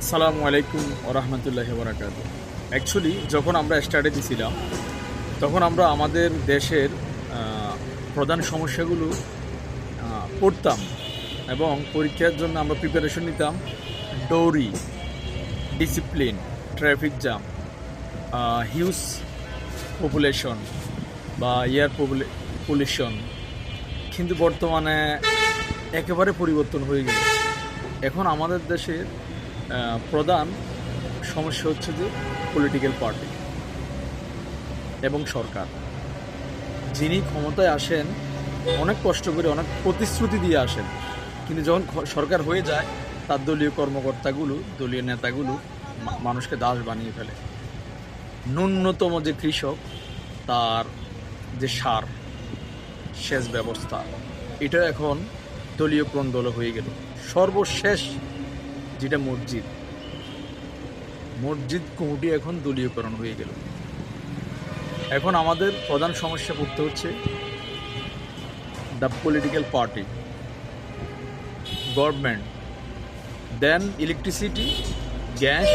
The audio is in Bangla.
আসসালামু আলাইকুম ওরহমতুল্লাহি বারাকাত। অ্যাকচুয়ালি যখন আমরা স্টার্টে দিছিলাম তখন আমরা আমাদের দেশের প্রধান সমস্যাগুলো পড়তাম এবং পরীক্ষার জন্য আমরা প্রিপারেশন নিতাম। Dowry, discipline, traffic jam, huge population বা এয়ার পলিউশন। কিন্তু বর্তমানে একেবারে পরিবর্তন হয়ে গেল। এখন আমাদের দেশের প্রধান সমস্যা হচ্ছে যে পলিটিক্যাল পার্টি এবং সরকার। যিনি ক্ষমতায় আসেন অনেক কষ্ট করে, অনেক প্রতিশ্রুতি দিয়ে আসেন, কিন্তু যখন সরকার হয়ে যায় তার দলীয় কর্মকর্তাগুলো, দলীয় নেতাগুলো মানুষকে দাস বানিয়ে ফেলে। ন্যূনতম যে কৃষক, তার যে সার, সেচ ব্যবস্থা, এটা এখন দলীয় ক্রন্দল হয়ে গেল। সর্বশেষ যেটা মসজিদ কমিটি এখন দলীয়করণ হয়ে গেল। এখন আমাদের প্রধান সমস্যা পড়তে হচ্ছে the political party, government, then electricity, gas,